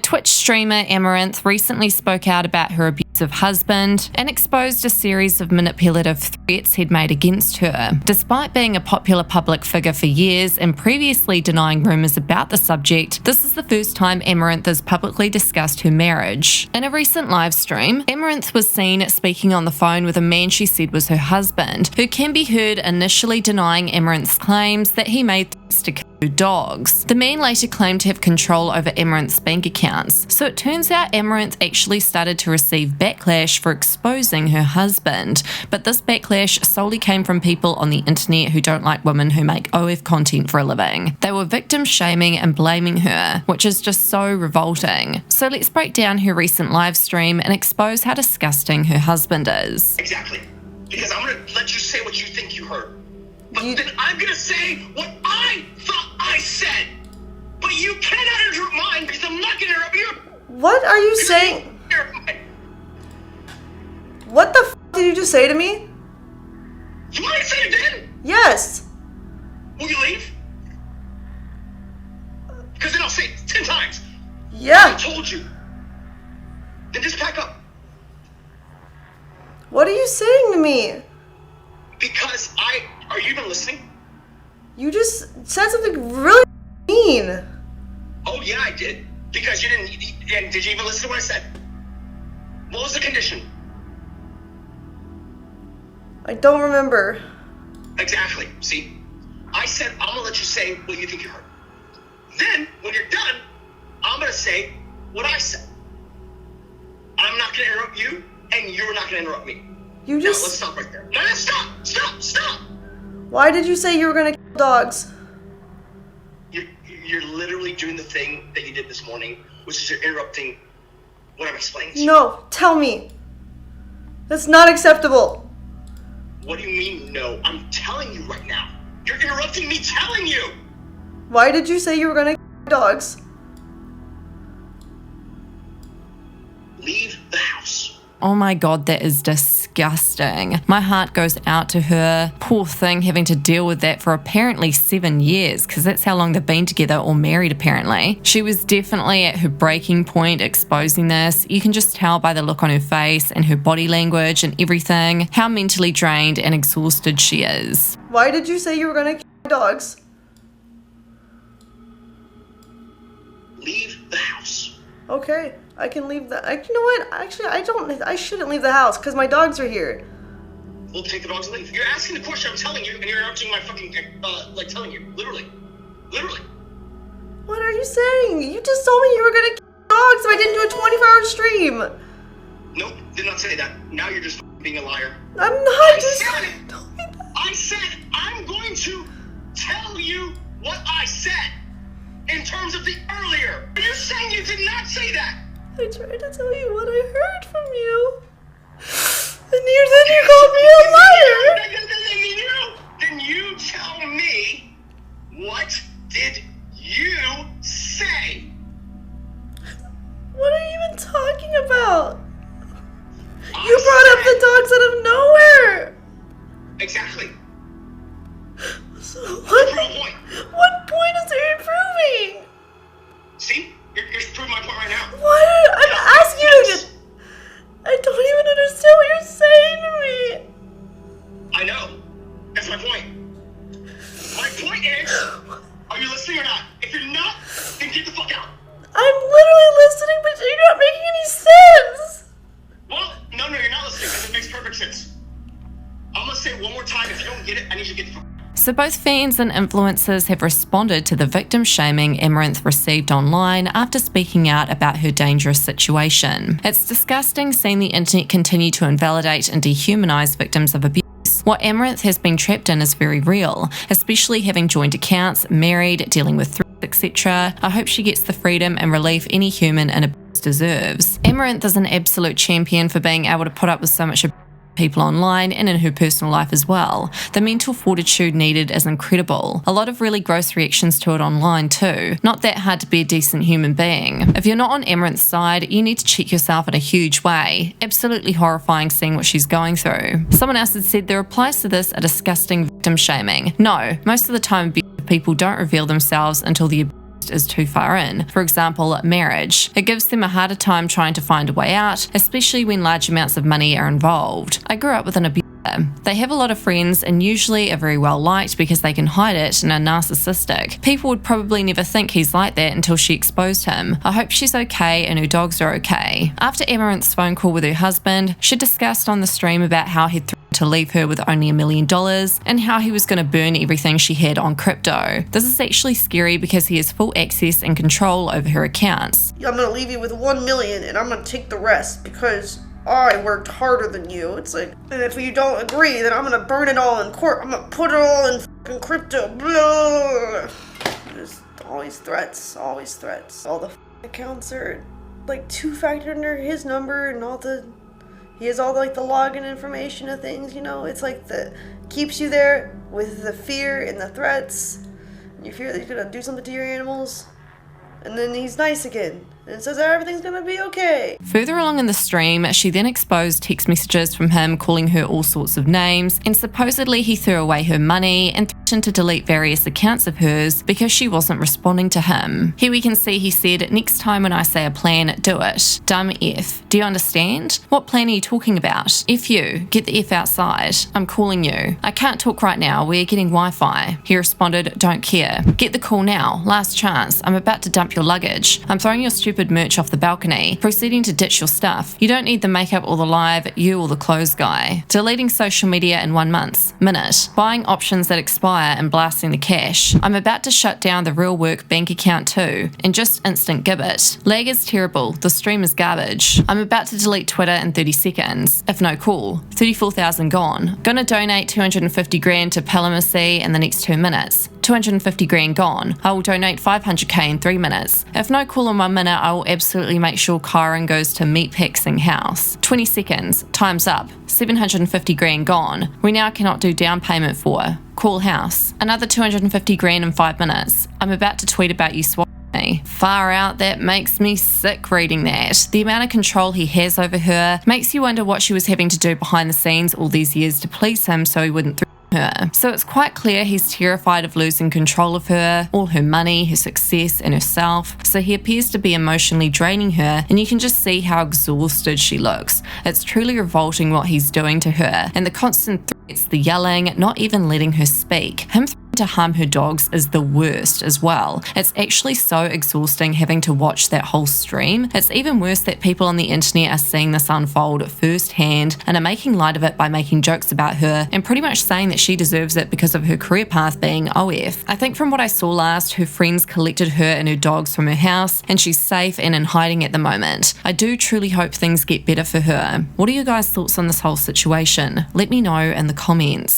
Twitch streamer Amouranth recently spoke out about her abusive husband and exposed a series of manipulative threats he'd made against her. Despite being a popular public figure for years and previously denying rumours about the subject, this is the first time Amouranth has publicly discussed her marriage. In a recent live stream, Amouranth was seen speaking on the phone with a man she said was her husband, who can be heard initially denying Amouranth's claims that he made threats to kill her dogs. The man later claimed to have control over Amouranth's bank accounts, so it turns out Amouranth actually started to receive backlash for exposing her husband, but this backlash solely came from people on the internet who don't like women who make OF content for a living. They were victim shaming and blaming her, which is just so revolting. So let's break down her recent live stream and expose how disgusting her husband is. Exactly. Because I'm going to let you say what you think you heard. But then I'm going to say what I thought I said. But you cannot interrupt mine because I'm not going to interrupt you. What are you saying? What the f did you just say to me? You want me to say it again? Yes. Will you leave? Because then I'll say it 10 times. Yeah. I told you. Then just pack up. What are you saying to me? Because are you even listening? You just said something really mean. Oh yeah, I did. Because you didn't, and did you even listen to what I said? What was the condition? I don't remember. Exactly. See? I said I'm gonna let you say what you think you heard. Then, when you're done, I'm gonna say what I said. I'm not gonna interrupt you, and you're not gonna interrupt me. You just... Now, let's stop right there. No, stop! Stop! Stop! Why did you say you were gonna kill dogs? You're literally doing the thing that you did this morning, which is you're interrupting what I'm explaining to you. No, tell me. That's not acceptable. What do you mean, no? I'm telling you right now. You're interrupting me telling you! Why did you say you were gonna kill dogs? Leave the house. Oh my god, that is disgusting. My heart goes out to her. Poor thing, having to deal with that for apparently 7 years, because that's how long they've been together or married apparently. She was definitely at her breaking point exposing this. You can just tell by the look on her face and her body language and everything how mentally drained and exhausted she is. Why did you say you were gonna kill dogs? Leave the house. Okay. I can leave the... you know what? Actually, I shouldn't leave the house because my dogs are here. We'll take the dogs and leave. You're asking the question I'm telling you, and you're interrupting my fucking, telling you. Literally. Literally. What are you saying? You just told me you were gonna kill dogs if I didn't do a 24-hour stream. Nope, did not say that. Now you're just being a liar. I'm not I said I'm going to tell you what I said in terms of the earlier. Are you saying you did not say that? I tried to tell you what I heard from you. And you called me a liar. Then you tell me, what did you say? What are you even talking about? You brought up the dogs out of nowhere. Exactly. So what point is it improving? See? You're proving my point right now. What? I'm asking you. I don't even understand what you're saying to me. I know. That's my point. My point is, are you listening or not? If you're not, then get the fuck out. I'm literally listening, but you're not making any sense. Well, no, you're not listening because it makes perfect sense. I'm gonna say it one more time. If you don't get it, I need you to get the fuck out. So both fans and influencers have responded to the victim shaming Amouranth received online after speaking out about her dangerous situation. It's disgusting seeing the internet continue to invalidate and dehumanize victims of abuse. What Amouranth has been trapped in is very real, especially having joint accounts, married, dealing with threats, etc. I hope she gets the freedom and relief any human in abuse deserves. Amouranth is an absolute champion for being able to put up with so much abuse people online and in her personal life as well. The mental fortitude needed is incredible. A lot of really gross reactions to it online too. Not that hard to be a decent human being. If you're not on Amouranth's side, you need to check yourself in a huge way. Absolutely horrifying seeing what she's going through. Someone else had said the replies to this are disgusting victim shaming. No, most of the time abusive people don't reveal themselves until the is too far in, for example, marriage. It gives them a harder time trying to find a way out, especially when large amounts of money are involved. I grew up with an abuser. They have a lot of friends and usually are very well liked because they can hide it and are narcissistic. People would probably never think he's like that until she exposed him. I hope she's okay and her dogs are okay. After Amouranth's phone call with her husband, she discussed on the stream about how he'd threatened to leave her with only $1 million and how he was going to burn everything she had on crypto. This is actually scary because he has full access and control over her accounts. I'm gonna leave you with $1 million and I'm gonna take the rest because I worked harder than you. It's like, and if you don't agree, then I'm gonna burn it all in court. I'm gonna put it all in fucking crypto. Blah. There's always threats, always threats. All the accounts are like two-factor under his number and he has all like the login information of things, you know. It's like keeps you there with the fear and the threats. And you fear that he's gonna do something to your animals. And then he's nice again and says everything's gonna be okay. Further along in the stream, she then exposed text messages from him calling her all sorts of names, and supposedly he threw away her money and threatened to delete various accounts of hers because she wasn't responding to him. Here we can see he said, "Next time when I say a plan, do it. Dumb F. Do you understand? What plan are you talking about? F you. Get the F outside. I'm calling you. I can't talk right now. We're getting Wi-Fi." He responded, "Don't care. Get the call now. Last chance. I'm about to dump your luggage. I'm throwing your stupid merch off the balcony, proceeding to ditch your stuff. You don't need the makeup or the live, you or the clothes guy. Deleting social media in 1 minute. Buying options that expire and blasting the cash. I'm about to shut down the real work bank account too, and just instant gibbet. Lag is terrible, the stream is garbage. I'm about to delete Twitter in 30 seconds. If no call, 34,000 gone. Gonna donate 250 grand to Palamacy in the next 2 minutes. 250 grand gone. I will donate 500k in 3 minutes. If no call in 1 minute, I will absolutely make sure Kyron goes to meatpacking house. 20 seconds. Time's up. 750 grand gone. We now cannot do down payment for. Call house. Another 250 grand in 5 minutes. I'm about to tweet about you swatting me. Far out, that makes me sick reading that. The amount of control he has over her makes you wonder what she was having to do behind the scenes all these years to please him so he wouldn't her. So it's quite clear he's terrified of losing control of her, all her money, her success, and herself. So he appears to be emotionally draining her, and you can just see how exhausted she looks. It's truly revolting what he's doing to her, and the constant threats, the yelling, not even letting her speak. Him to harm her dogs is the worst as well. It's actually so exhausting having to watch that whole stream. It's even worse that people on the internet are seeing this unfold firsthand and are making light of it by making jokes about her and pretty much saying that she deserves it because of her career path being OF. I think from what I saw last, her friends collected her and her dogs from her house and she's safe and in hiding at the moment. I do truly hope things get better for her. What are your guys' thoughts on this whole situation? Let me know in the comments.